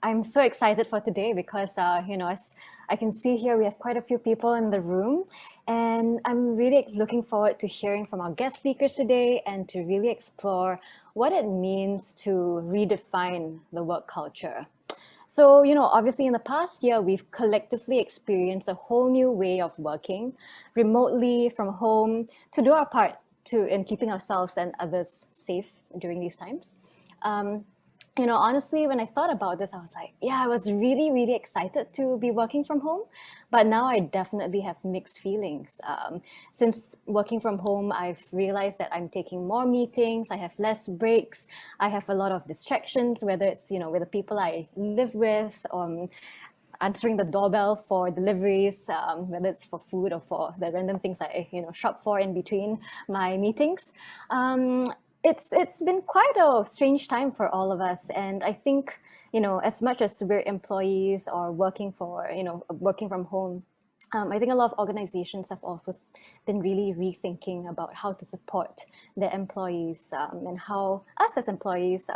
I'm so excited for today because, as I can see here, we have quite a few people in the room, and I'm really looking forward to hearing from our guest speakers today and to really explore what it means to redefine the work culture. So, obviously in the past year, we've collectively experienced a whole new way of working remotely from home to do our part in keeping ourselves and others safe during these times. Um, Honestly, when I thought about this, I was like, yeah, I was really, really excited to be working from home. But now I definitely have mixed feelings. Since working from home, I've realized that I'm taking more meetings, I have less breaks, I have a lot of distractions, whether it's, with the people I live with, answering the doorbell for deliveries, whether it's for food or for the random things I, shop for in between my meetings. It's been quite a strange time for all of us, and I think as much as we're employees or working from home, I think a lot of organizations have also been really rethinking about how to support their employees, and how us as employees,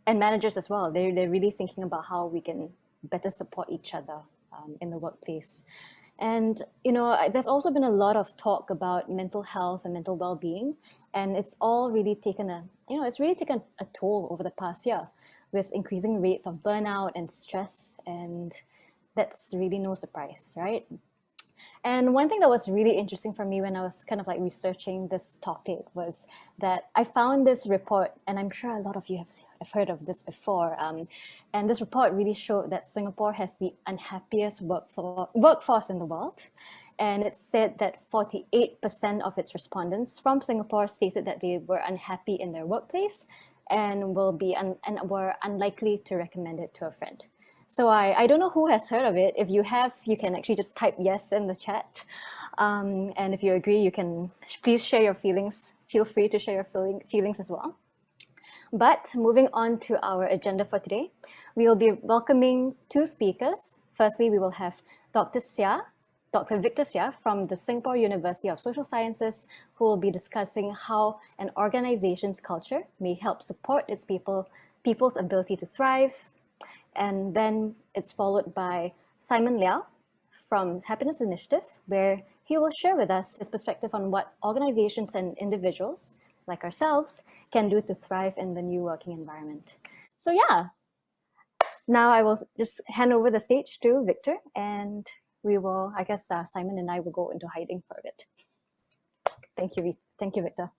and managers as well, they're really thinking about how we can better support each other in the workplace. And there's also been a lot of talk about mental health and mental well-being, and it's all really taken it's really taken a toll over the past year with increasing rates of burnout and stress, and that's really no surprise, right? And one thing that was really interesting for me when I was kind of like researching this topic was that I found this report, and I'm sure a lot of you have heard of this before. And this report really showed that Singapore has the unhappiest workforce in the world. And it said that 48% of its respondents from Singapore stated that they were unhappy in their workplace and were unlikely to recommend it to a friend. So I don't know who has heard of it. If you have, you can actually just type yes in the chat. And if you agree, you can please share your feelings. Feel free to share your feelings as well. But moving on to our agenda for today, we will be welcoming two speakers. Firstly, we will have Dr. Victor Seah from the Singapore University of Social Sciences, who will be discussing how an organization's culture may help support its people's ability to thrive. And then it's followed by Simon Leow from Happiness Initiative, where he will share with us his perspective on what organizations and individuals like ourselves can do to thrive in the new working environment. So yeah, now I will just hand over the stage to Victor, and Simon and I will go into hiding for a bit. Thank you, Victor.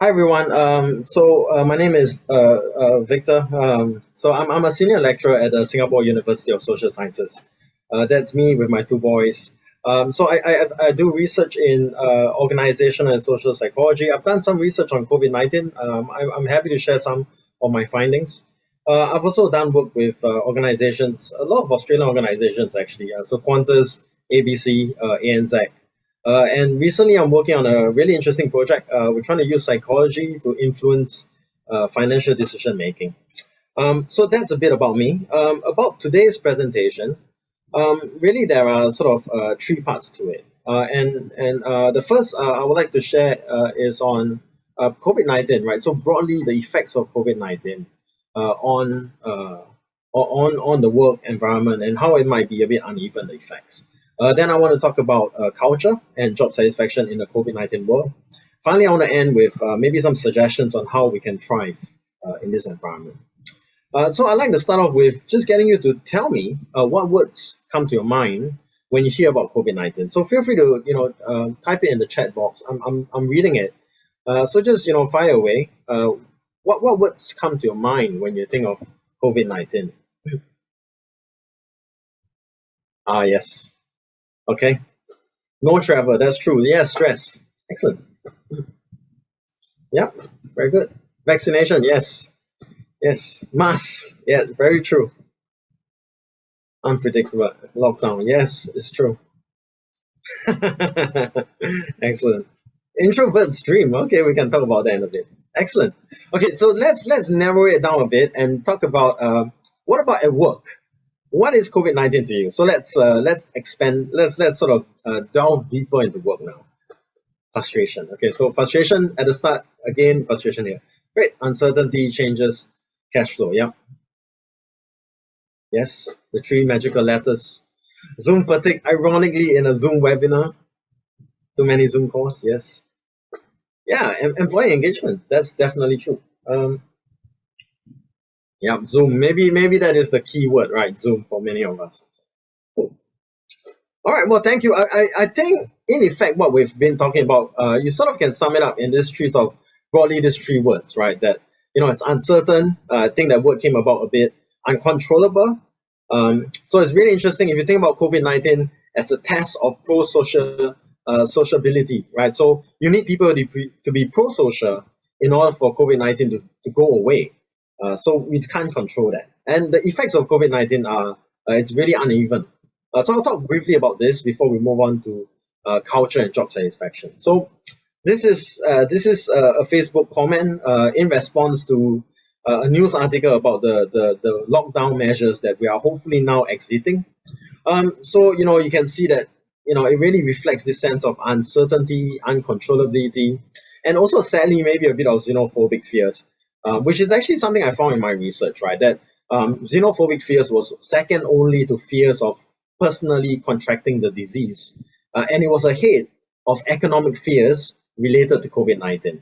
Hi everyone. My name is Victor. I'm a senior lecturer at the Singapore University of Social Sciences. That's me with my two boys. I do research in organizational and social psychology. I've done some research on COVID-19. I'm happy to share some of my findings. I've also done work with organizations, a lot of Australian organizations actually. So Qantas, ABC, ANZ. And recently, I'm working on a really interesting project. We're trying to use psychology to influence financial decision making. So that's a bit about me. About today's presentation, really there are sort of three parts to it. The first I would like to share is on COVID-19, right? So broadly, the effects of COVID-19 on the work environment and how it might be a bit uneven, the effects. Then I want to talk about culture and job satisfaction in the COVID-19 world. Finally, I want to end with maybe some suggestions on how we can thrive in this environment. So I'd like to start off with just getting you to tell me what words come to your mind when you hear about COVID-19. So feel free to type it in the chat box. I'm reading it. So just fire away. What words come to your mind when you think of COVID-19? Yes. Okay. No travel, that's true. Yeah, stress. Excellent. Yeah, very good. Vaccination, yes. Yes. Mask, yeah, very true. Unpredictable. Lockdown, yes, it's true. Excellent. Introvert's dream. Okay, we can talk about that in a bit. Excellent. Okay, so let's narrow it down a bit and talk about what about at work? What is COVID-19 to you? So let's expand. Let's sort of delve deeper into work now. Frustration. Okay, so frustration at the start. Again, frustration here. Great. Uncertainty, changes, Cash flow, yeah. Yes, the three magical letters. Zoom fatigue, ironically, in a Zoom webinar. Too many Zoom calls, yes. Yeah, employee engagement, that's definitely true. Yeah, Zoom, maybe that is the key word, right? Zoom for many of us. Cool. All right, well, thank you. I think, in effect, what we've been talking about, you sort of can sum it up in these three sort of broadly these three words, right? That, it's uncertain. I think that word came about a bit. Uncontrollable. So it's really interesting if you think about COVID-19 as a test of pro-social sociability, right? So you need people to be pro-social in order for COVID-19 to go away. So we can't control that. And the effects of COVID-19 are, it's really uneven. So I'll talk briefly about this before we move on to culture and job satisfaction. So this is a Facebook comment in response to a news article about the lockdown measures that we are hopefully now exiting. So you can see that it really reflects this sense of uncertainty, uncontrollability, and also sadly maybe a bit of xenophobic fears, which is actually something I found in my research, right? That xenophobic fears was second only to fears of personally contracting the disease, and it was ahead of economic fears related to COVID-19.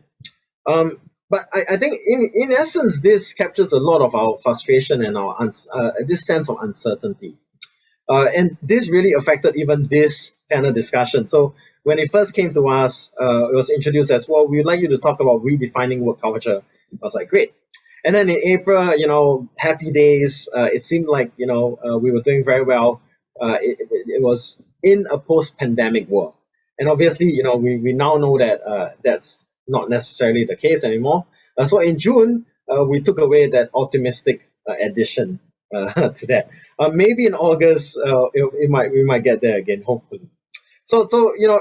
But I think in essence, this captures a lot of our frustration and our this sense of uncertainty. And this really affected even this panel discussion. So when it first came to us, it was introduced as, well, we'd like you to talk about redefining work culture. I was like, great. And then in April, happy days. It seemed like, we were doing very well. It was in a post-pandemic world. And obviously, we now know that that's not necessarily the case anymore. So in June, we took away that optimistic addition to that. Maybe in August, we might get there again, hopefully. So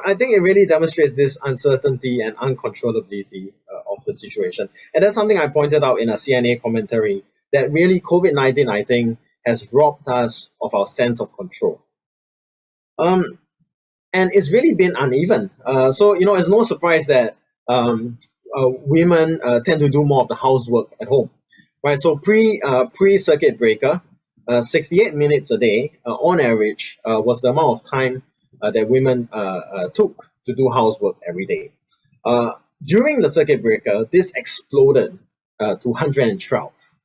I think it really demonstrates this uncertainty and uncontrollability of the situation. And that's something I pointed out in a CNA commentary, that really COVID-19, I think, has robbed us of our sense of control. And it's really been uneven. So it's no surprise that women tend to do more of the housework at home, right? So pre circuit breaker, 68 minutes a day on average was the amount of time that women took to do housework every day. During the circuit breaker, this exploded to 112,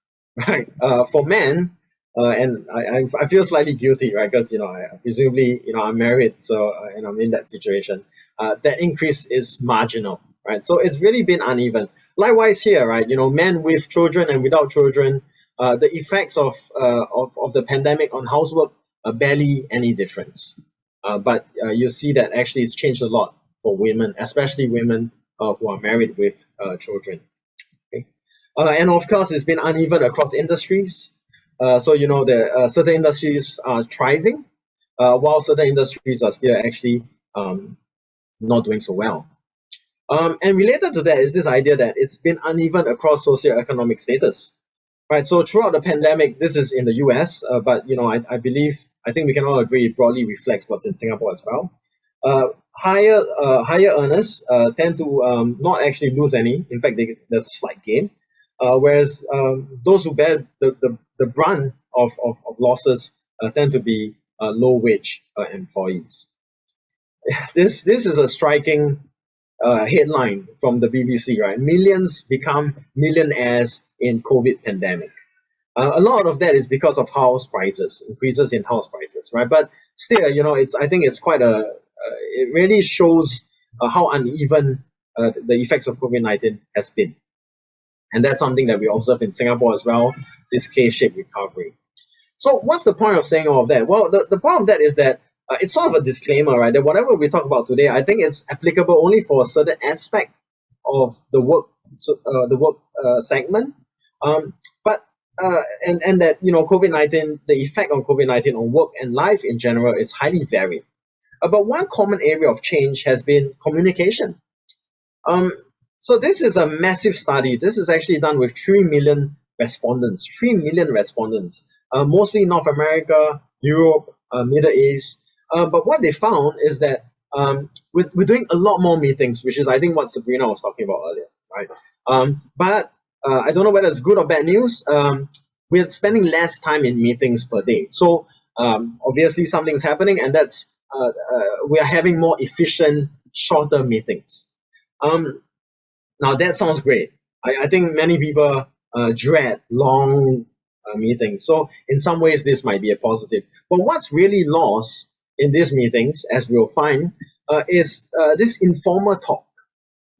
right? For men, and I feel slightly guilty, right? Because presumably I'm married, so and I'm in that situation. That increase is marginal, right? So it's really been uneven. Likewise here, right? Men with children and without children, the effects of the pandemic on housework are barely any difference. But you see that actually it's changed a lot for women, especially women who are married with children. Okay? And of course, it's been uneven across industries. So certain industries are thriving, while certain industries are still actually not doing so well. And related to that is this idea that it's been uneven across socioeconomic status, right? So throughout the pandemic, this is in the US, but I think we can all agree it broadly reflects what's in Singapore as well. Higher earners tend to not actually lose any. In fact, there's a slight gain. Whereas those who bear the brunt of losses tend to be low-wage employees. This is a striking headline from the BBC, right? Millions become millionaires in COVID pandemic. A lot of that is because of house prices, increases in house prices, right? But still, I think it's quite it really shows how uneven the effects of COVID-19 has been. And that's something that we observe in Singapore as well, this K-shaped recovery. So what's the point of saying all of that? Well, the point of that is that it's sort of a disclaimer, right? That whatever we talk about today, I think it's applicable only for a certain aspect of the work segment. But that COVID-19, the effect of COVID-19 on work and life in general is highly varied. But one common area of change has been communication. So this is a massive study. This is actually done with 3 million respondents, mostly North America, Europe, Middle East. But what they found is that we're doing a lot more meetings, which is I think what Sabrina was talking about earlier, right? But I don't know whether it's good or bad news. We're spending less time in meetings per day. So obviously something's happening, and that's we are having more efficient, shorter meetings. Now that sounds great. I think many people dread long meetings. So in some ways, this might be a positive. But what's really lost in these meetings, as we'll find, is this informal talk.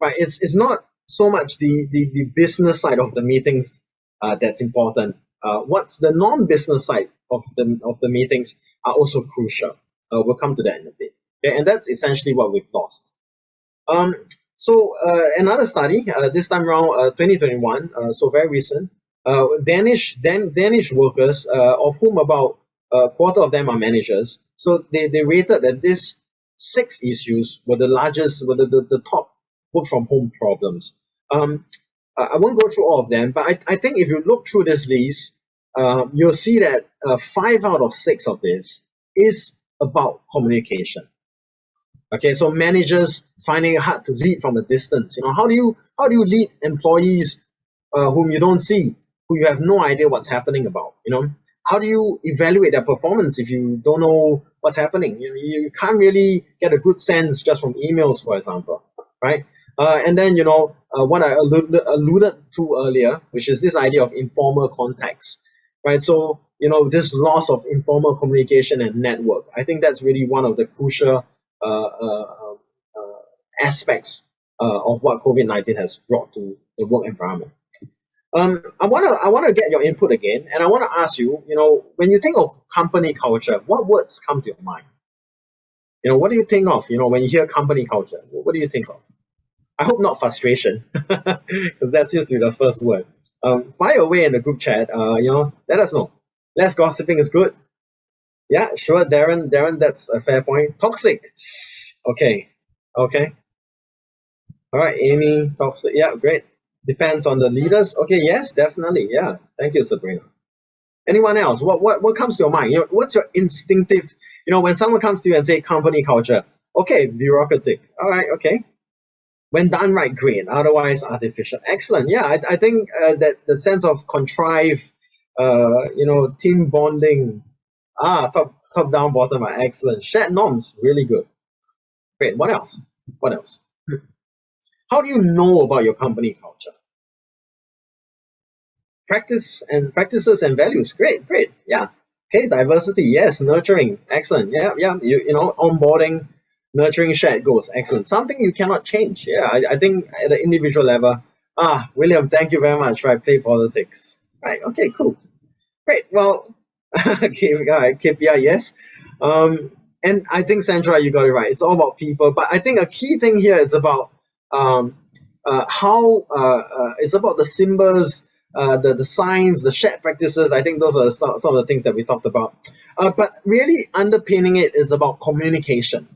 Right? It's not so much the business side of the meetings that's important. What's the non-business side of the meetings are also crucial. We'll come to that in a bit. Okay? And that's essentially what we've lost. So another study, this time around 2021, so very recent, Danish workers, of whom about a quarter of them are managers. So they rated that these 6 issues were the largest, were the top work from home problems. I won't go through all of them, but I think if you look through this list, you'll see that 5 out of 6 of this is about communication. Okay, so managers finding it hard to lead from a distance. How do you lead employees whom you don't see, who you have no idea what's happening about? How do you evaluate their performance if you don't know what's happening? You can't really get a good sense just from emails, for example, right? And then what I alluded to earlier, which is this idea of informal context, right? So this loss of informal communication and network. I think that's really one of the crucial aspects of what COVID-19 has brought to the work environment. I want to get your input again, and I want to ask you, when you think of company culture, what words come to your mind? What do you think of, when you hear company culture? What do you think of? I hope not frustration, because that's usually the first word. Fire away in the group chat. Let us know. Less gossiping is good. Yeah, sure, Darren, that's a fair point. Toxic. Okay. All right, Amy, toxic. Yeah, great. Depends on the leaders. Okay, yes, definitely. Yeah, thank you, Sabrina. Anyone else? What comes to your mind? What's your instinctive? When someone comes to you and say company culture, okay, bureaucratic. All right, okay. When done right, great. Otherwise, artificial. Excellent. Yeah, I think that the sense of contrive, team bonding. Top down, bottom up. Excellent. Shared norms, really good. Great. What else? How do you know about your company culture? Practices and values. Great. Yeah. Okay, diversity. Yes. Nurturing. Excellent. Yeah. Onboarding, nurturing shared goals. Excellent. Something you cannot change. Yeah. I think at the individual level. William, thank you very much. Right. Play politics. Right. Okay. Cool. Great. Well. KPI, yes. And I think, Sandra, you got it right. It's all about people. But I think a key thing here is about how it's about the symbols, the signs, the shared practices. I think those are some of the things that we talked about. But really underpinning it is about communication,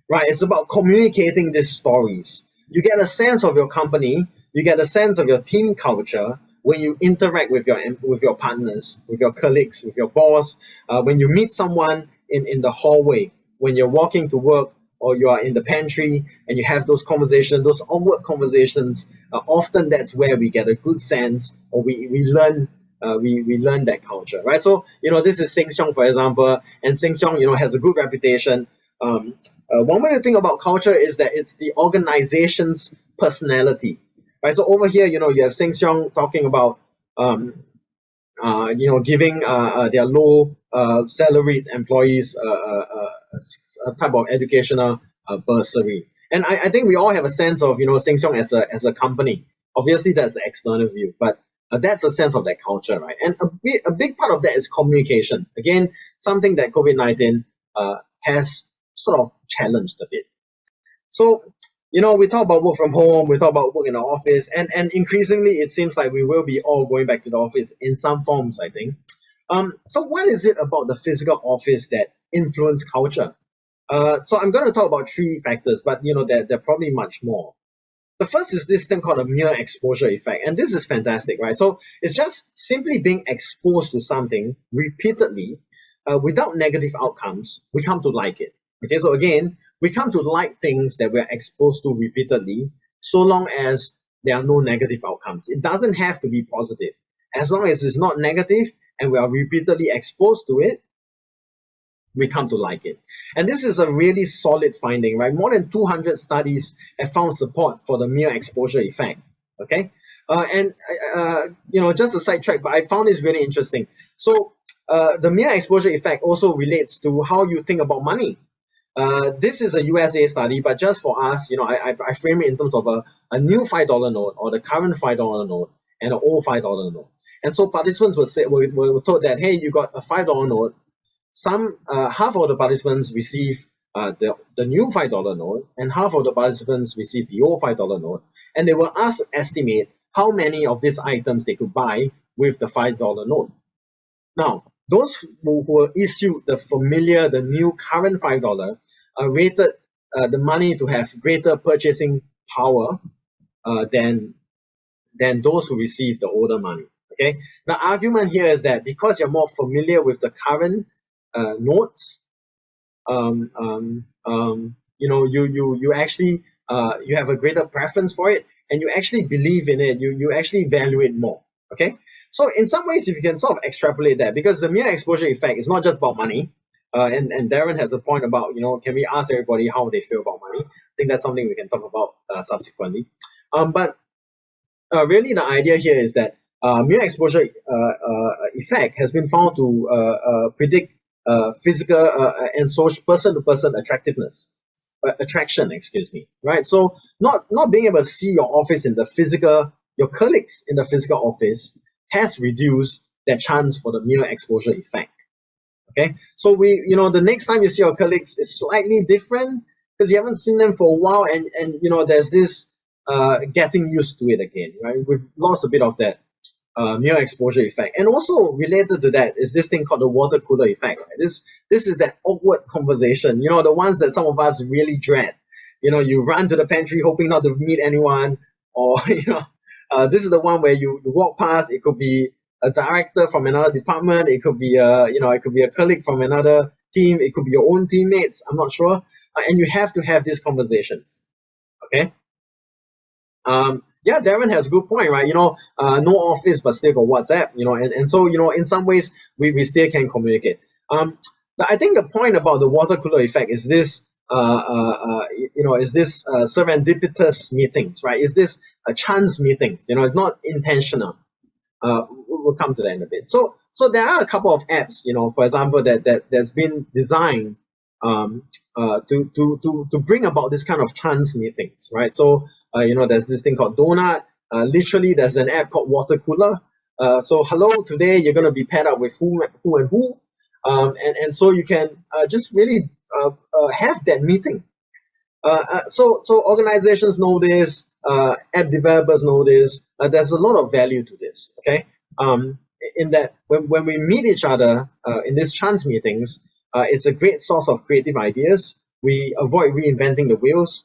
right? It's about communicating these stories. You get a sense of your company, you get a sense of your team culture when you interact with your partners, with your colleagues, with your boss, when you meet someone in the hallway, when you're walking to work, or you are in the pantry and you have those conversations, those onward conversations. Often that's where we get a good sense, or we learn that culture, right? So this is Sheng Siong, for example, and Sheng Siong has a good reputation. One way to think about culture is that it's the organization's personality. Right, so over here, you have Sheng Siong talking about, giving their low salaried employees a type of educational bursary. And I think we all have a sense of, Sheng Siong as a company. Obviously, that's the external view, but that's a sense of that culture, right? And a big part of that is communication. Again, something that COVID-19 has sort of challenged a bit. So, we talk about work from home, we talk about work in the office, and increasingly it seems like we will be all going back to the office in some forms, I think. So what is it about the physical office that influence culture? So I'm going to talk about 3 factors, but there are probably much more. The first is this thing called a mere exposure effect, and this is fantastic, right? So it's just simply being exposed to something repeatedly without negative outcomes. We come to like it. Okay, so again, we come to like things that we're exposed to repeatedly, so long as there are no negative outcomes. It doesn't have to be positive. As long as it's not negative and we are repeatedly exposed to it, we come to like it. And this is a really solid finding, right? More than 200 studies have found support for the mere exposure effect. Okay, just a sidetrack, but I found this really interesting. So the mere exposure effect also relates to how you think about money. This is a USA study, but just for us, I frame it in terms of a new $5 note or the current $5 note and an old $5 note. And so participants were told that, hey, you got a $5 note. Half of the participants receive the new $5 note, and half of the participants receive the old $5 note. And they were asked to estimate how many of these items they could buy with the $5 note. Now, those who were issued the new current $5 rated the money to have greater purchasing power than those who received the older money. Okay. The argument here is that because you're more familiar with the current notes, you actually you have a greater preference for it, and you actually believe in it. You actually value it more. Okay. So in some ways, if you can sort of extrapolate that, because the mere exposure effect is not just about money, and Darren has a point about, can we ask everybody how they feel about money? I think that's something we can talk about subsequently. But really the idea here is that mere exposure effect has been found to predict physical and social person-to-person attraction, right? So not being able to see your office in the physical, your colleagues in the physical office has reduced that chance for the mere exposure effect. Okay, so the next time you see your colleagues is slightly different because you haven't seen them for a while, and there's this getting used to it again, right? We've lost a bit of that mere exposure effect. And also related to that is this thing called the water cooler effect. Right? This is that awkward conversation, the ones that some of us really dread. You run to the pantry hoping not to meet anyone, or this is the one where you walk past. It could be a director from another department. It could be it could be a colleague from another team. It could be your own teammates. I'm not sure. And you have to have these conversations. Okay. Yeah, Darren has a good point, right? No office, but still got WhatsApp, and so, in some ways we still can communicate. But I think the point about the water cooler effect is this, serendipitous meetings, right? Is this chance meetings? It's not intentional. We'll come to that in a bit. So there are a couple of apps, for example, that's been designed to bring about this kind of chance meetings, right? So there's this thing called Donut. Literally, there's an app called Watercooler. So hello, today you're going to be paired up with who and who, and so you can just really have that meeting. So organizations know this, app developers know this. There's a lot of value to this. Okay, in that when we meet each other in these chance meetings, it's a great source of creative ideas. We avoid reinventing the wheels.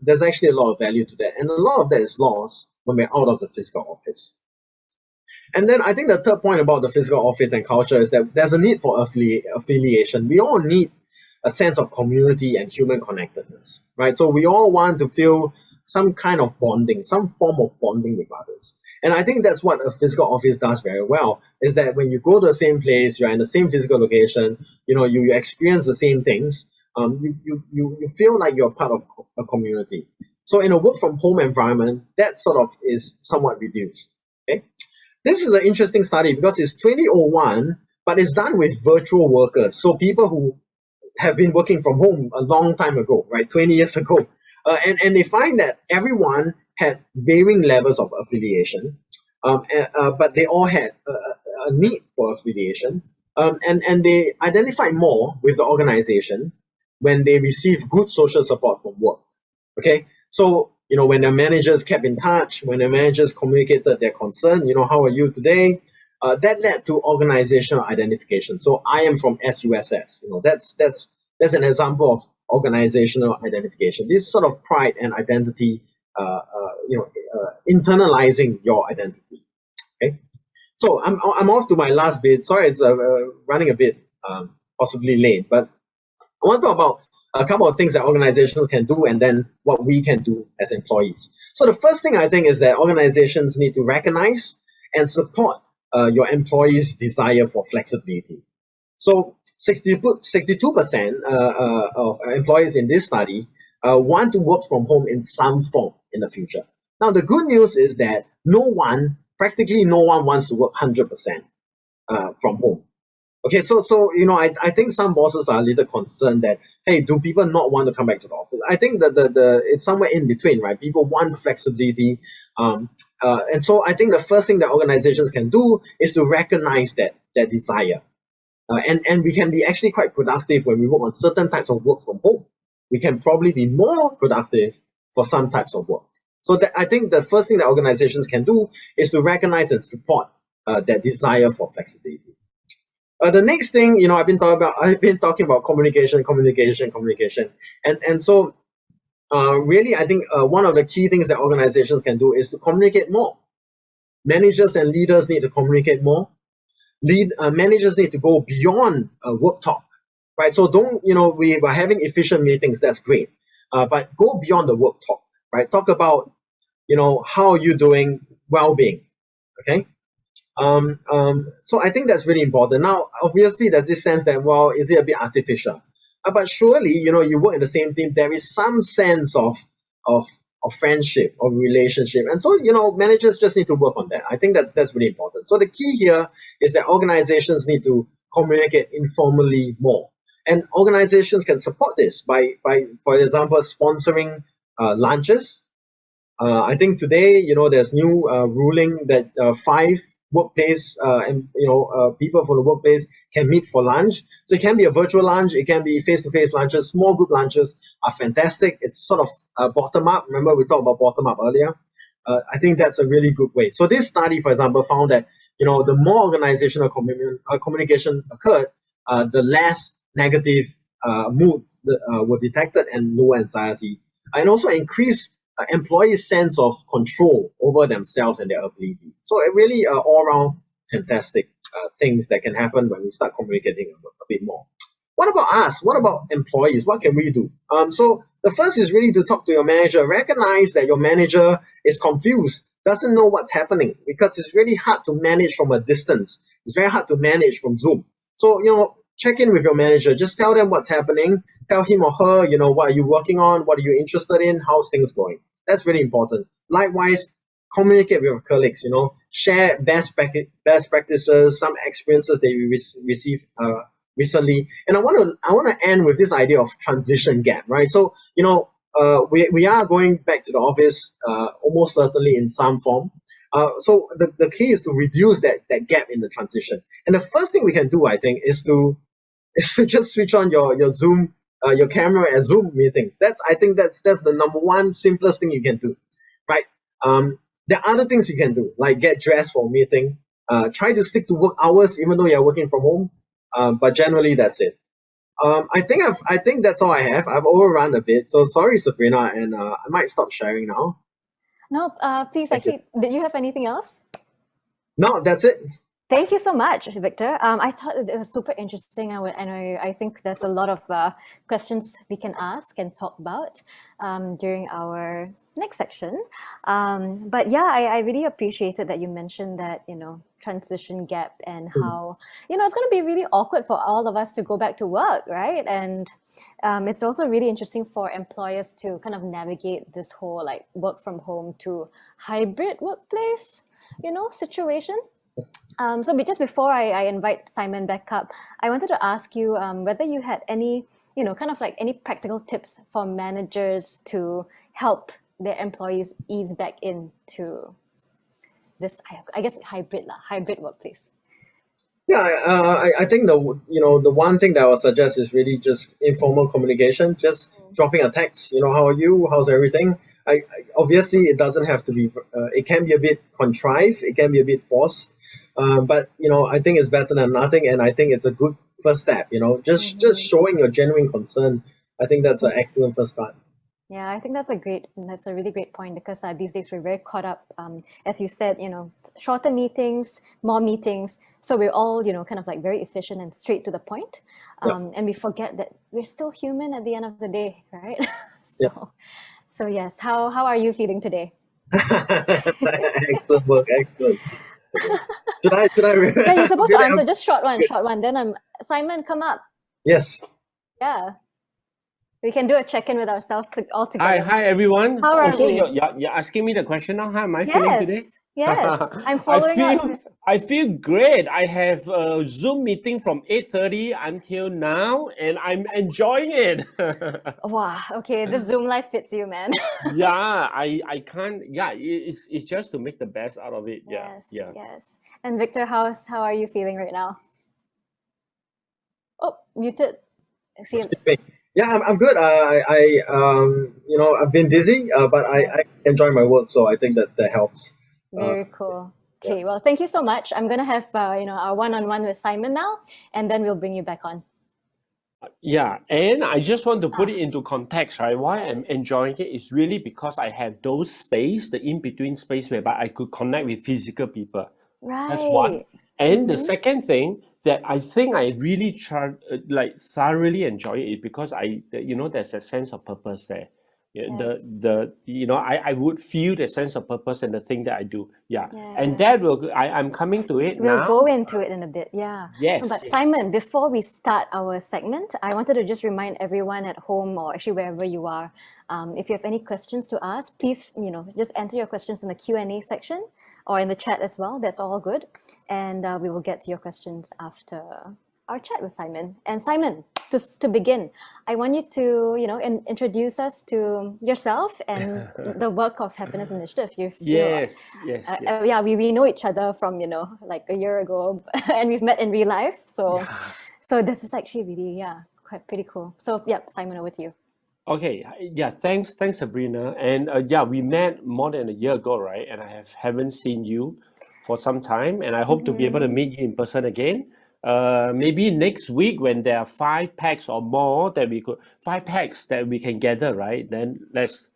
There's actually a lot of value to that, and a lot of that is lost when we're out of the physical office. And then I think the third point about the physical office and culture is that there's a need for affiliation. We all need a sense of community and human connectedness, right? So we all want to feel some kind of bonding, some form of bonding with others. And I think that's what a physical office does very well, is that when you go to the same place, you're in the same physical location, you experience the same things, you feel like you're part of a community. So in a work from home environment, that sort of is somewhat reduced. Okay, this is an interesting study because it's 2001, but it's done with virtual workers. So people who have been working from home a long time ago, right, 20 years ago. And they find that everyone had varying levels of affiliation, but they all had a need for affiliation. And they identified more with the organization when they received good social support from work. Okay, so when their managers kept in touch, when their managers communicated their concern, how are you today? That led to organizational identification. So I am from SUSS. That's an example of organizational identification. This sort of pride and identity, internalizing your identity. Okay, so I'm off to my last bit. Sorry, it's running a bit possibly late, but I want to talk about a couple of things that organizations can do, and then what we can do as employees. So the first thing I think is that organizations need to recognize and support your employees' desire for flexibility. So 62% of employees in this study want to work from home in some form in the future. Now, the good news is that practically no one wants to work 100% from home. Okay, so I think some bosses are a little concerned that, hey, do people not want to come back to the office? I think that it's somewhere in between, right? People want flexibility, and so I think the first thing that organizations can do is to recognize that desire, and we can be actually quite productive when we work on certain types of work from home. We can probably be more productive for some types of work. So I think the first thing that organizations can do is to recognize and support that desire for flexibility. The next thing, I've been talking about communication, and so really, I think one of the key things that organizations can do is to communicate more. Managers and leaders need to communicate more. Managers need to go beyond work talk, right? So we are having efficient meetings, that's great, but go beyond the work talk, right? Talk about, how are you doing, well-being, okay? So I think that's really important. Now, obviously, there's this sense that, well, is it a bit artificial? But surely, you work in the same team, there is some sense of friendship or relationship, and so managers just need to work on that. I think that's really important. So the key here is that organizations need to communicate informally more, and organizations can support this by for example, sponsoring lunches. I think today, there's new ruling that 5 workplace and people from the workplace can meet for lunch. So it can be a virtual lunch, it can be face-to-face lunches. Small group lunches are fantastic. It's sort of bottom up. Remember, we talked about bottom up earlier. I think that's a really good way. So this study, for example, found that the more organizational communication occurred, the less negative moods were detected and low anxiety, and also increased employees' sense of control over themselves and their ability. So it really all around fantastic things that can happen when we start communicating a bit more. What about us? What about employees? What can we do? So the first is really to talk to your manager. Recognize that your manager is confused, doesn't know what's happening, because it's really hard to manage from a distance. It's very hard to manage from Zoom. So, check in with your manager. Just tell them what's happening. Tell him or her, what are you working on? What are you interested in? How's things going? That's really important. Likewise, communicate with your colleagues. Share best practices, some experiences that you received recently. And I want to end with this idea of transition gap, right? So we are going back to the office almost certainly in some form. So the key is to reduce that gap in the transition. And the first thing we can do, I think, is to just switch on your Zoom, your camera at Zoom meetings. I think that's the number one simplest thing you can do, right? There are other things you can do, like get dressed for a meeting. Try to stick to work hours, even though you're working from home. But generally, that's it. I think that's all I have. I've overrun a bit, so sorry, Sabrina, and I might stop sharing now. No, please, actually, did you have anything else? No, that's it. Thank you so much, Victor. I thought it was super interesting, and I think there's a lot of questions we can ask and talk about during our next section. But yeah, I really appreciated that you mentioned that, transition gap and how, it's going to be really awkward for all of us to go back to work, right? And it's also really interesting for employers to kind of navigate this whole like work from home to hybrid workplace, situation. So just before I invite Simon back up, I wanted to ask you whether you had any, kind of like any practical tips for managers to help their employees ease back into this, I guess, hybrid workplace. Yeah, I think the one thing that I would suggest is really just informal communication, just dropping a text. How are you? How's everything? Obviously it doesn't have to be. It can be a bit contrived. It can be a bit forced. But I think it's better than nothing, and I think it's a good first step. Just showing your genuine concern. I think that's an excellent first start. Yeah, I think that's a really great point because these days we're very caught up, as you said, shorter meetings, more meetings. So we're all, kind of like very efficient and straight to the point. Yeah, And we forget that we're still human at the end of the day, right? yeah. So yes, how are you feeling today? Excellent work, excellent. Should I Yeah, you're supposed to really answer just short one, short one. Then Simon, come up. yes. Yeah, we can do a check-in with ourselves all Hi, together. hi everyone. How are Also, we? you're asking me the question now. How am I feeling today? Yes, yes. I'm I following up. feel I feel great. I have a Zoom meeting from 8:30 until now, and I'm enjoying it. Wow, okay, this Zoom life fits you, man. Yeah, I can't. Yeah, it's just to make the best out of it. Yeah, Yes, yeah. yes. And Victor, how are you feeling right now? Oh, muted. See, Excuse me. Yeah, I'm good. I've been busy, but I yes, enjoy my work, so I think that helps. Uh, very cool. yeah. Okay, well, thank you so much. I'm gonna have our one-on-one with Simon now, and then we'll bring you back on. Yeah, and I just want to put it Ah, into context, right? Why yes, I'm enjoying it is really because I have those space, the in-between space whereby I could connect with physical people. That's one. right. And the Mm-hmm. second thing that I think I really like thoroughly enjoy it because there's a sense of purpose there. Yeah, Yes, I would feel the sense of purpose in the thing that I do. Yeah, and yeah. that I'm coming to it We'll go now. into it in a bit, yeah. No, Yes, but yes. Simon, before we start our segment, I wanted to just remind everyone at home or actually wherever you are, if you have any questions to ask, please, just enter your questions in the Q&A section or in the chat as well. That's all good. And we will get to your questions after our chat with Simon. And Simon, to begin, I want you to, introduce us to yourself and the work of Happiness Initiative. Yes, yes, yes. Yeah, we know each other from, like a year ago, and we've met in real life. So, Yeah. so this is actually really, yeah, quite pretty cool. So, yep, Simon, over to you. Okay, yeah, thanks, Sabrina. And yeah, we met more than a year ago, right? And I haven't seen you for some time, and I hope to be able to Mm-hmm. meet you in person again. Maybe next week when there are 5 packs or more that 5 packs that we can gather, right? Then let's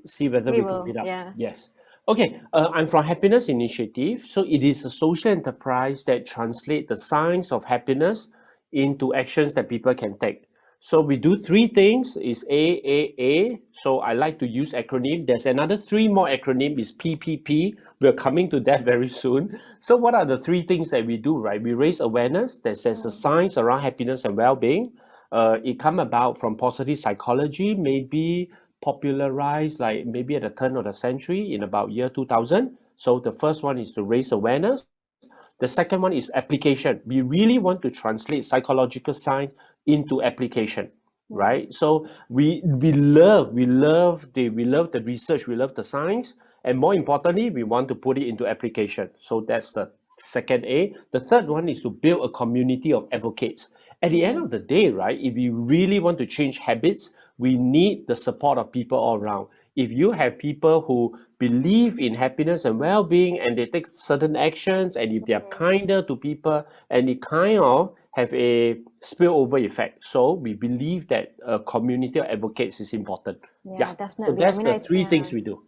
see whether We we could will, meet up. yeah. Yes. Okay, I'm from Happiness Initiative. So it is a social enterprise that translates the science of happiness into actions that people can take. So we do 3 things is A. So I like to use acronym. There's another 3 more acronym is PPP. We're coming to that very soon. So what are the 3 things that we do, right? We raise awareness that there's a Mm, science around happiness and well-being. It come about from positive psychology, maybe popularized like maybe at the turn of the century in about year 2000. So the first one is to raise awareness. The second one is application. We really want to translate psychological science into application, mm, right? So we love the research, we love the science, and more importantly, we want to put it into application. So that's the second A. The third one is to build a community of advocates. At the end mm, of the day, right, if we really want to change habits, we need the support of people all around. If you have people who believe in happiness and well-being and they take certain actions, and if they are mm. kinder to people, and it kind of have a spillover effect. So we believe that a community of advocates is important. Yeah. Yeah, So definitely. I that's mean, the three yeah. things we do.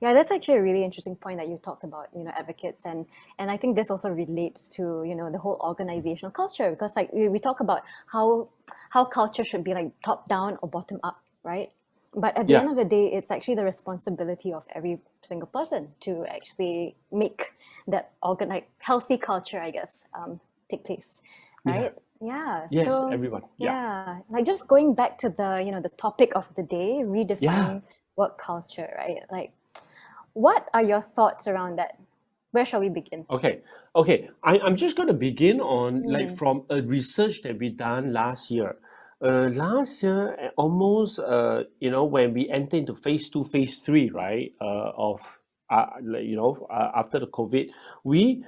Yeah, that's actually a really interesting point that you talked about, advocates, and I think this also relates to, the whole organizational culture because like we talk about how culture should be like top down or bottom up, right? But at the Yeah. end of the day, it's actually the responsibility of every single person to actually make that like healthy culture, I guess, take place, Yeah. right? Yeah. Yes, So everyone. Yeah. yeah, like just going back to the topic of the day, Yeah. redefining work culture, right? Like what are your thoughts around that? Where shall we begin? Okay. Okay. I'm just going to begin on like Mm, from a research that we done last year. Last year, almost, when we enter into phase 2, phase 3, right, after the COVID, we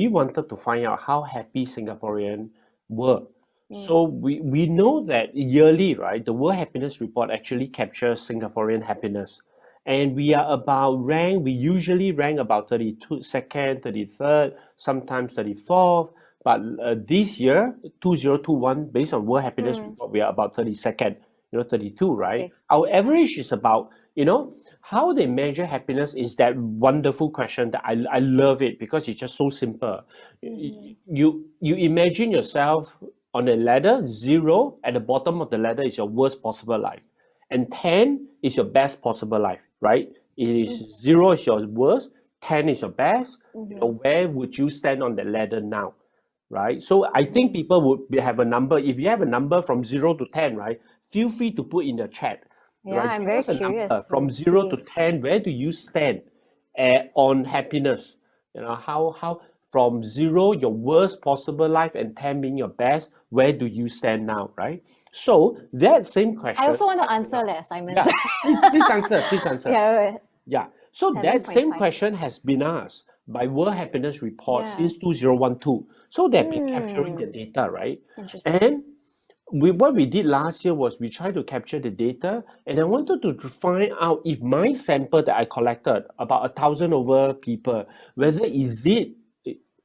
wanted to find out how happy Singaporean were. mm, So we know that yearly, right, the World Happiness Report actually captures Singaporean happiness. And we usually rank about 32nd, 33rd, sometimes 34th. But this year, 2021, based on World Happiness mm. Report, we are about 32nd 32, right? Okay. Our average is about, how they measure happiness is that wonderful question that I love it because it's just so simple. You imagine yourself on a ladder, 0 at the bottom of the ladder is your worst possible life, and 10 is your best possible life, right? It is 0 is your worst, 10 is your best. Where would you stand on the ladder now? Right? So I think people would have a number. If you have a number from 0 to 10, right? Feel free to put in the chat. Yeah, Right? I'm Give very us a number curious from to 0 to see. 10. Where do you stand on happiness? How from 0, your worst possible life, and 10 being your best, where do you stand now? Right? So that same question. I also want to answer that, Simon. Yeah, please answer. Please answer. Yeah. Yeah. So that same 7.5. question has been asked by World Happiness Report Yeah. since 2012. So they've been capturing the data, right? Interesting. And what we did last year was we tried to capture the data, and I wanted to find out if my sample that I collected, about 1,000 over people, whether is it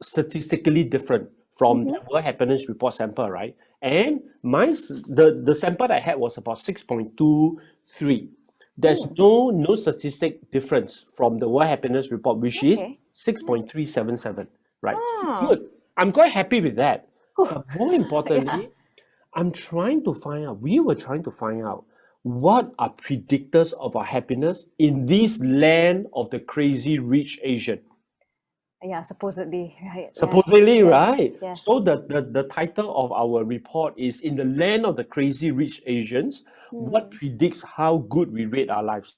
statistically different from the World Happiness Report sample, right? And the sample that I had was about 6.23. There's no statistic difference from the World Happiness Report, which is 6.377, right? Good. I'm quite happy with that. But more importantly, we were trying to find out what are predictors of our happiness in this land of the crazy rich Asian. Yeah, supposedly, right? Supposedly, Yes, right? yes. So the title of our report is In the Land of the Crazy Rich Asians, what predicts how good we rate our lives?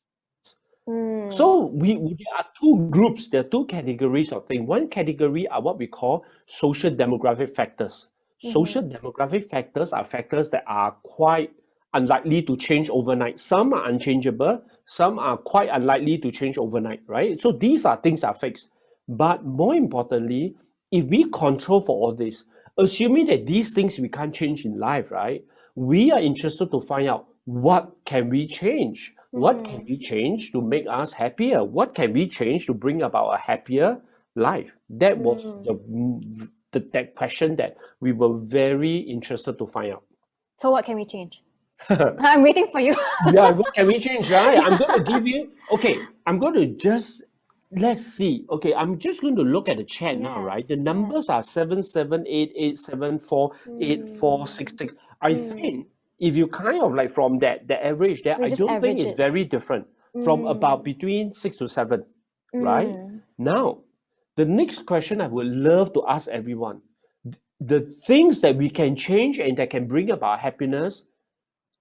So there are two groups, there are two categories of things. One category are what we call social demographic factors. Social demographic factors are factors that are quite unlikely to change overnight. Some are unchangeable, some are quite unlikely to change overnight, right? So these are things that are fixed. But more importantly, if we control for all this, assuming that these things we can't change in life, right? We are interested to find out what can we change? What can we change to make us happier? What can we change to bring about a happier life? That was that question that we were very interested to find out. So what can we change? I'm waiting for you. Yeah, what can we change, right? I'm going to give you, I'm going to just, let's see. Okay, I'm just going to look at the chat now, right? The numbers are 7788748466. I think if you kind of like from that, the average there, I don't think it's very different from about between 6 to 7, right? Now, the next question I would love to ask everyone, the things that we can change and that can bring about happiness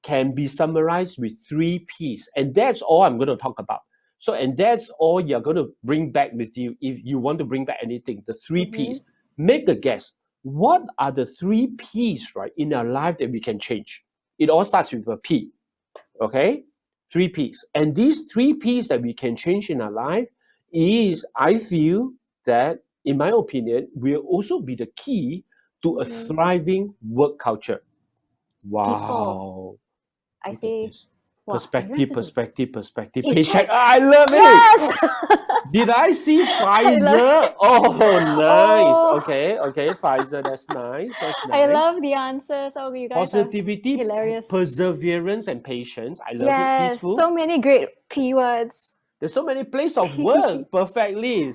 can be summarized with 3 P's. And that's all I'm going to talk about. So, and that's all you're going to bring back with you if you want to bring back anything, the 3 P's. Make a guess. What are the 3 P's, right, in our life that we can change? It all starts with a P, okay? 3 P's. And these 3 P's that we can change in our life is, I feel that, in my opinion, will also be the key to a thriving work culture. Wow. I say, Perspective. It's Paycheck. check. I love Yes! it. Did I see Pfizer? Oh, nice. Okay, Pfizer. That's nice. I love the answers. Oh, you guys Positivity, are hilarious. perseverance, and patience. I love it. Yes, Peaceful. so many great keywords. There's so many places of work perfectly.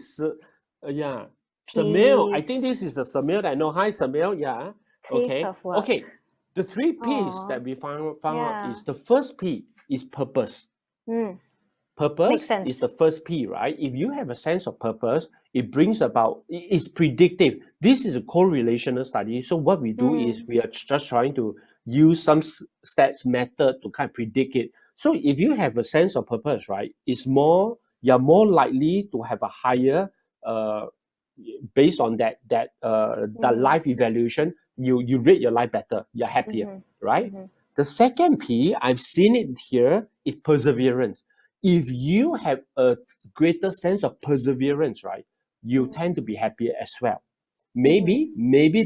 Yeah. Samil. I think this is the Samil that I know. Hi, Samil. Yeah. Place of work. Okay. The 3 P's that we found out is, the first P is purpose. Purpose is the first P, right? If you have a sense of purpose, it brings about, it's predictive. This is a correlational study. So what we do is we are just trying to use some stats method to kind of predict it. So if you have a sense of purpose, right, you're more likely to have a higher, based on that life evaluation, you rate your life better, you're happier, right? The second P, I've seen it here, is perseverance. If you have a greater sense of perseverance, right, you tend to be happier as well. Maybe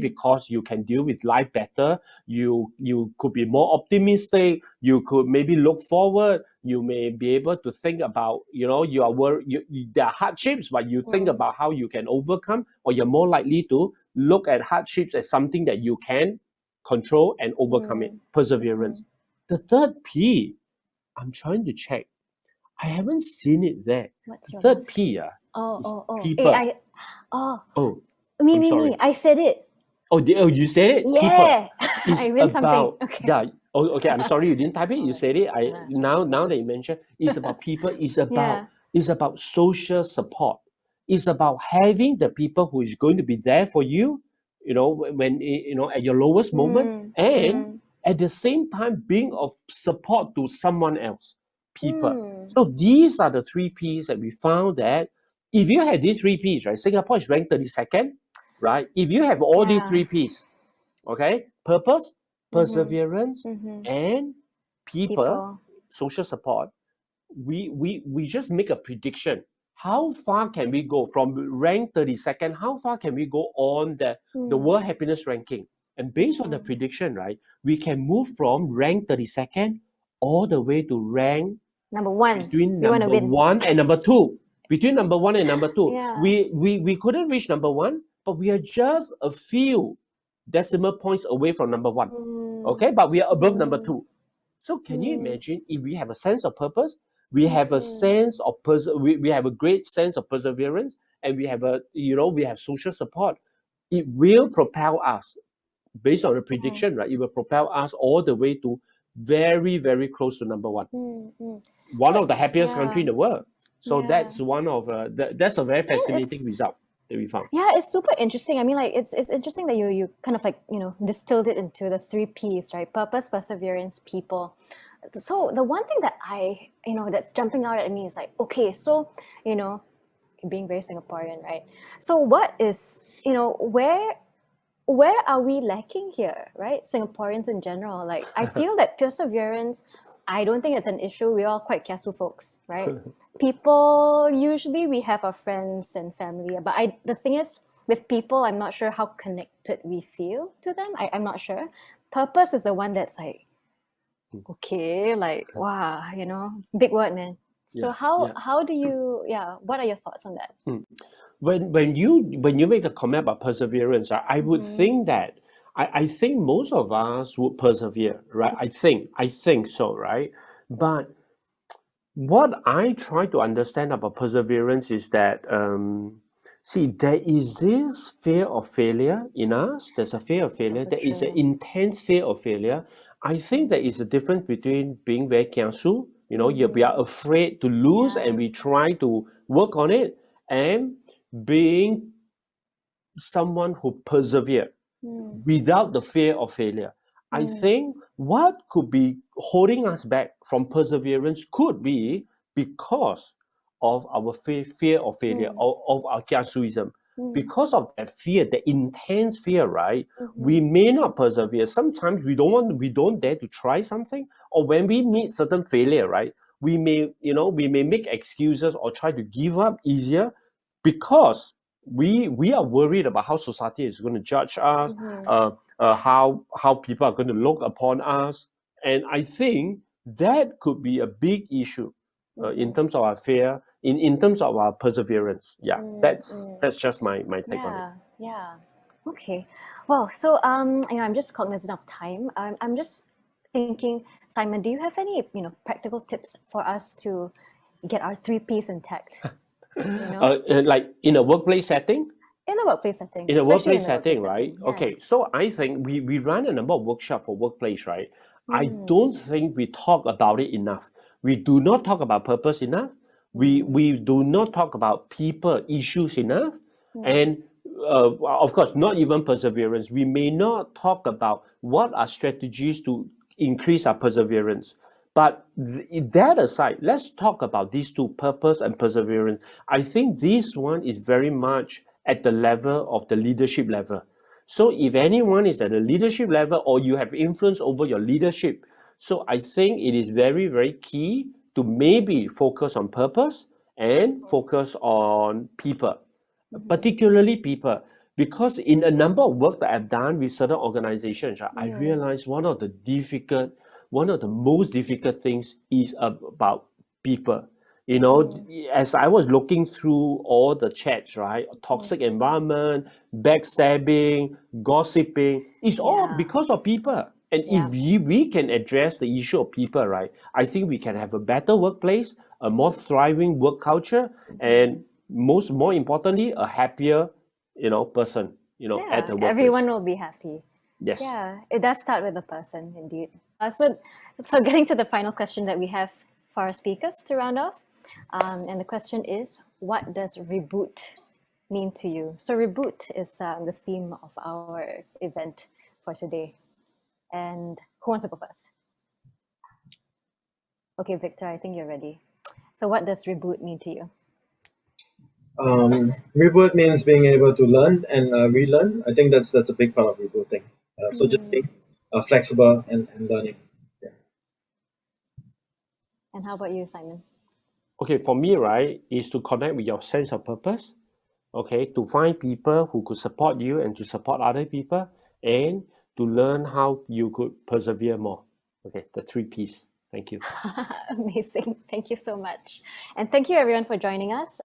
because you can deal with life better, you could be more optimistic, you could maybe look forward, you may be able to think about, there are hardships, but you think about how you can overcome, or you're more likely to look at hardships as something that you can control and overcome it. Perseverance. The third P, I'm trying to check. I haven't seen it there. What's your Third last? P, Oh, is oh, oh. people. Oh, Oh, me, I'm me, sorry. me. I said it. Oh, you said it? People. Yeah. It's I win something. about, Okay. yeah. Oh, okay. I'm sorry you didn't type it. You said it. Now It's that you mentioned, it's about people. Yeah. It's about social support. It's about having the people who is going to be there for you. When at your lowest moment, and at the same time being of support to someone else. People. So these are the three P's that we found that if you have these three P's, right? Singapore is ranked 32nd, right? If you have all these three P's, okay, purpose, perseverance, and people, social support, we just make a prediction. How far can we go from rank 32nd? How far can we go on the world happiness ranking? And based on the prediction, right, we can move from rank 32nd all the way to rank Number one. between We want to number win. one and number two. Between number one and number two. Yeah. We couldn't reach number one, but we are just a few decimal points away from number one. Okay, but we are above number two. So can you imagine if we have a sense of purpose, we have a sense of we have a great sense of perseverance, and we have we have social support, it will propel us based on the prediction, right? It will propel us all the way to very, very close to number one. One of the happiest country in the world. So that's one of that's a very fascinating result that we found. Yeah, it's super interesting. I mean, like it's interesting that you kind of like distilled it into the three P's, right? Purpose, perseverance, people. So the one thing that I that's jumping out at me is like, okay, so being very Singaporean, right? So what is where are we lacking here, right? Singaporeans in general, like I feel that perseverance, I don't think it's an issue. We're all quite kiasu folks, right? People, usually we have our friends and family, but the thing is, with people, I'm not sure how connected we feel to them. I'm not sure. Purpose is the one that's like, okay, like, wow, big word, man. So how do you, what are your thoughts on that? When you make a comment about perseverance, I would think that I think most of us would persevere, right? I think so, right? But what I try to understand about perseverance is that see, there is this fear of failure in us. There's a fear of failure. There is an intense fear of failure. I think there is a difference between being very kiasu, we are afraid to lose and we try to work on it, and being someone who persevere without the fear of failure. I think what could be holding us back from perseverance could be because of our fear of failure, of our kiasuism. Because of that fear, the intense fear, right? We may not persevere. Sometimes we don't dare to try something, or when we meet certain failure, right? We may make excuses or try to give up easier because we are worried about how society is going to judge us, how people are going to look upon us, and I think that could be a big issue in terms of our fear, in terms of our perseverance. Yeah, that's just my take on it. Yeah. Okay. Well, so I'm just cognizant of time. I'm just thinking, Simon, do you have any practical tips for us to get our three P's intact? Like in a workplace setting? In a workplace setting. In a especially workplace setting, right? Yes. Okay, so I think we run a number of workshops for workplace, right? I don't think we talk about it enough. We do not talk about purpose enough. We do not talk about people issues enough. And of course, not even perseverance. We may not talk about what are strategies to increase our perseverance. But that aside, let's talk about these two, purpose and perseverance. I think this one is very much at the level of the leadership level. So if anyone is at the leadership level or you have influence over your leadership, so I think it is very, very key to maybe focus on purpose and focus on people, particularly people. Because in a number of work that I've done with certain organizations, I realized one of the most difficult things is about people. As I was looking through all the chats, right? Toxic environment, backstabbing, gossiping, it's all because of people. And Yeah. if we can address the issue of people, right, I think we can have a better workplace, a more thriving work culture, and more importantly, a happier, person, at Yeah, the everyone workplace. will be happy. Yes. Yeah, it does start with the person, indeed. So getting to the final question that we have for our speakers to round off, and the question is, what does reboot mean to you? So reboot is the theme of our event for today. And who wants to go first? Okay, Victor, I think you're ready. So what does reboot mean to you? Reboot means being able to learn and relearn. I think that's a big part of rebooting. So just being flexible and learning. Yeah. And how about you, Simon? Okay, for me, right, is to connect with your sense of purpose. Okay, to find people who could support you and to support other people, and to learn how you could persevere more. Okay, the 3 Ps. Thank you. Amazing. Thank you so much. And thank you everyone for joining us.